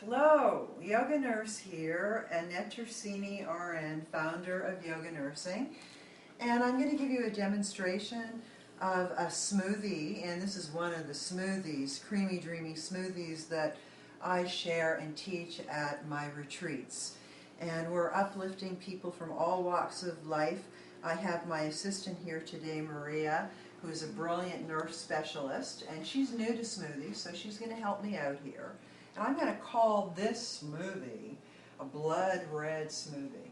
Hello, YogaNurse here, Annette Tersini, RN, founder of Yoga Nursing, and I'm going to give you a demonstration of a smoothie, and this is one of the smoothies, creamy, dreamy smoothies that I share and teach at my retreats. And we're uplifting people from all walks of life. I have my assistant here today, Maria, who's a brilliant nurse specialist, and she's new to smoothies, so she's going to help me out here. And I'm going to call this smoothie a blood red smoothie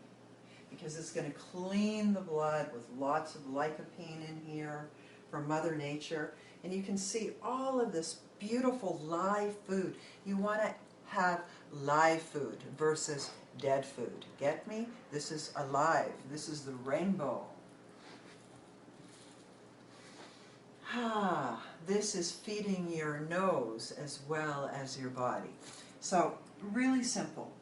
because it's going to clean the blood with lots of lycopene in here from Mother Nature. And you can see all of this beautiful live food. You want to have live food versus dead food. Get me? This is alive. This is the rainbow. This is feeding your nose as well as your body. So, really simple.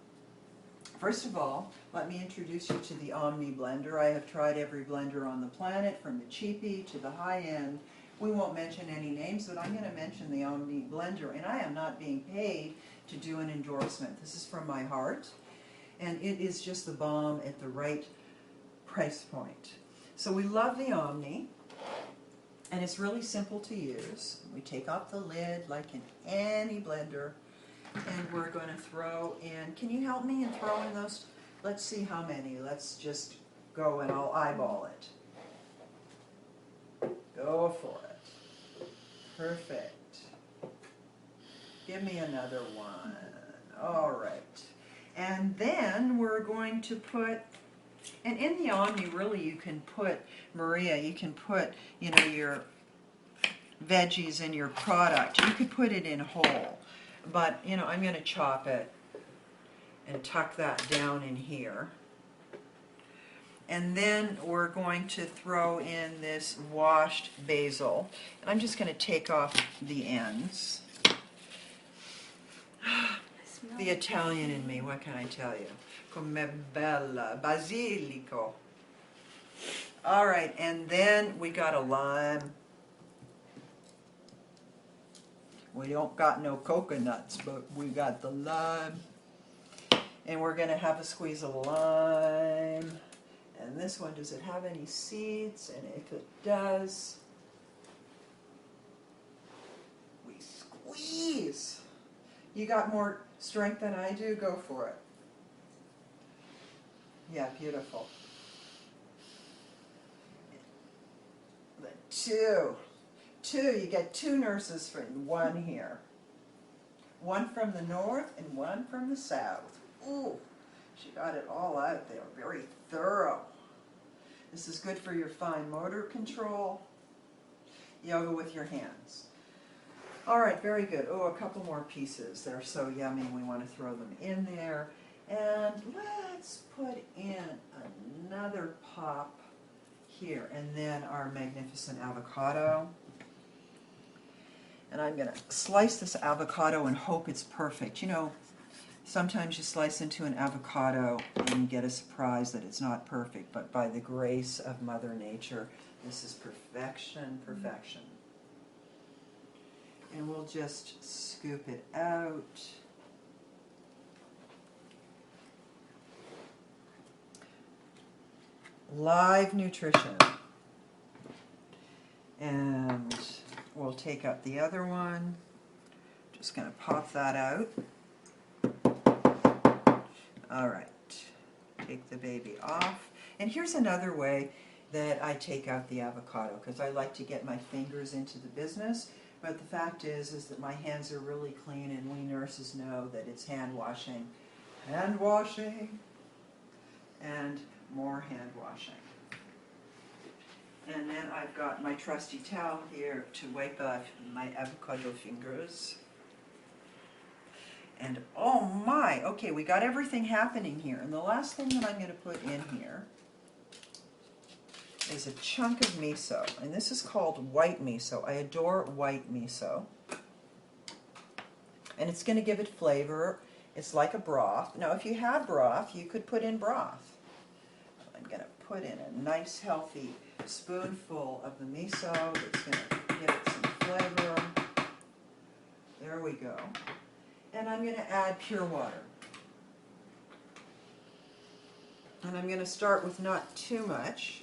First of all, let me introduce you to the Omni Blender. I have tried every blender on the planet, from the cheapie to the high-end. We won't mention any names, but I'm going to mention the Omni Blender, and I am not being paid to do an endorsement. This is from my heart, and it is just the bomb at the right price point. So we love the Omni. And it's really simple to use. We take off the lid like in any blender, and we're going to throw in, can you help me in throwing those? Let's see how many. Let's just go and I'll eyeball it. Go for it. Perfect. Give me another one. All right. And then we're going to put, and in the Omni, really, you can put, Maria, you can put, your veggies in your product. You could put it in whole, but, I'm going to chop it and tuck that down in here. And then we're going to throw in this washed basil. And I'm just going to take off the ends. The Italian in me, what can I tell you? Come bella, basilico. All right, and then we got a lime. We don't got no coconuts, but we got the lime. And we're going to have a squeeze of lime. And this one, does it have any seeds? And if it does, we squeeze. You got more strength than I do? Go for it. Yeah, beautiful. The two, you get two nurses for one here. One from the north and one from the south. Ooh, she got it all out there, very thorough. This is good for your fine motor control. Yoga with your hands. All right, very good. Oh, a couple more pieces. They're so yummy, we want to throw them in there. And let's put in another pop here, and then our magnificent avocado. And I'm going to slice this avocado and hope it's perfect. Sometimes you slice into an avocado and you get a surprise that it's not perfect, but by the grace of Mother Nature, this is perfection, perfection. And we'll just scoop it out. Live nutrition. And we'll take up the other one. Just going to pop that out. All right. Take the baby off. And here's another way that I take out the avocado, because I like to get my fingers into the business. But the fact is that my hands are really clean, and we nurses know that it's hand washing, and more hand washing. And then I've got my trusty towel here to wipe off my avocado fingers. And oh my, okay, we got everything happening here. And the last thing that I'm going to put in here is a chunk of miso. And this is called white miso. I adore white miso. And it's going to give it flavor. It's like a broth. Now, if you had broth, you could put in broth. I'm going to put in a nice, healthy spoonful of the miso that's going to give it some flavor. There we go. And I'm going to add pure water. And I'm going to start with not too much,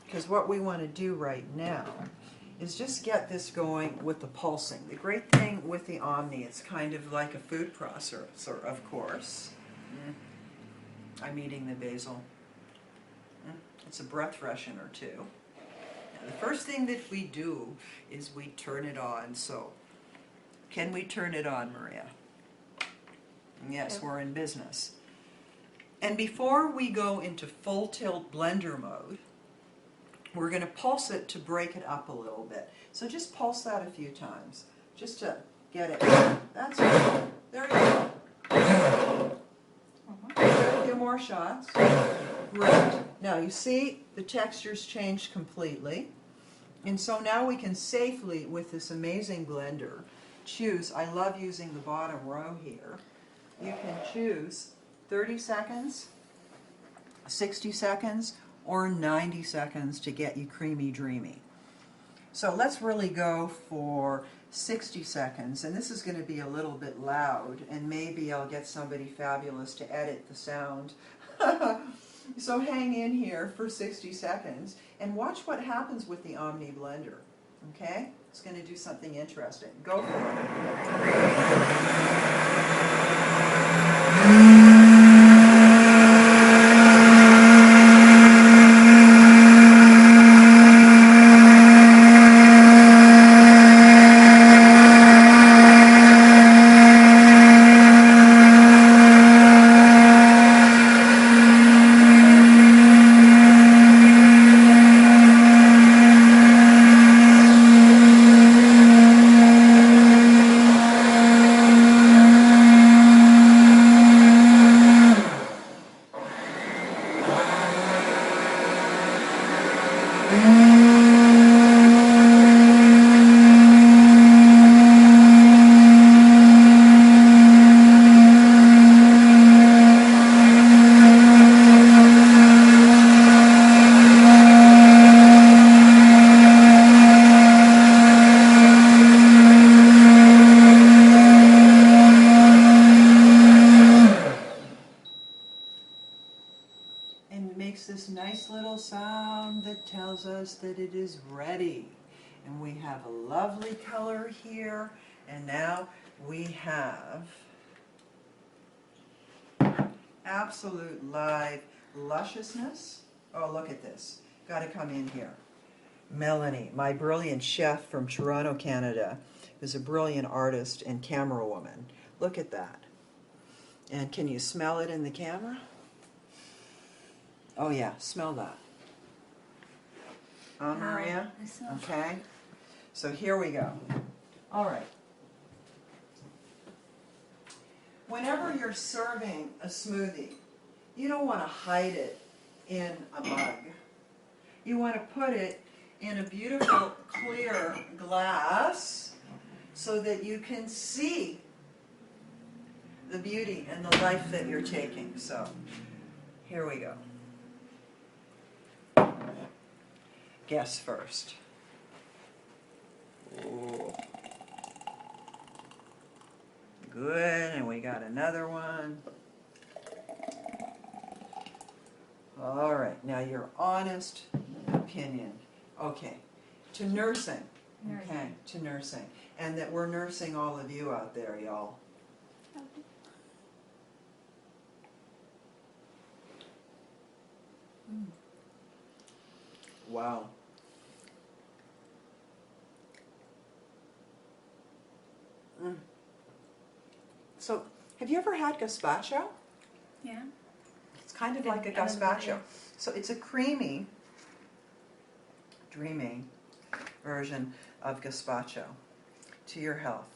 because what we want to do right now is just get this going with the pulsing. The great thing with the Omni, it's kind of like a food processor, of course. I'm eating the basil. It's a breath freshener too. Now, the first thing that we do is we turn it on. So, can we turn it on, Maria? Yes, we're in business. And before we go into full tilt blender mode, we're going to pulse it to break it up a little bit. So just pulse that a few times, just to get it. That's it. There you go. A few more shots. Great. Now you see the texture's changed completely. And so now we can safely, with this amazing blender, choose, I love using the bottom row here, you can choose 30 seconds, 60 seconds, or 90 seconds to get you creamy dreamy. So let's really go for 60 seconds, and this is going to be a little bit loud, and maybe I'll get somebody fabulous to edit the sound. So hang in here for 60 seconds and watch what happens with the Omni Blender. Okay? It's going to do something interesting. Go for it. This nice little sound that tells us that it is ready. And we have a lovely color here, and now we have absolute live lusciousness. Oh, look at this. Got to come in here. Melanie, my brilliant chef from Toronto, Canada, is a brilliant artist and camera woman. Look at that. And can you smell it in the camera? Oh yeah, smell that. Maria? Okay. So here we go. All right. Whenever you're serving a smoothie, you don't want to hide it in a mug. You want to put it in a beautiful clear glass so that you can see the beauty and the life that you're taking. So here we go. Guess first. Ooh. Good, and we got another one. All right, now your honest opinion. Okay, to nursing. Okay, to nursing. And that we're nursing all of you out there, y'all. Wow. So, have you ever had gazpacho? Yeah. It's kind of like a gazpacho. So it's a creamy, dreamy version of gazpacho. To your health.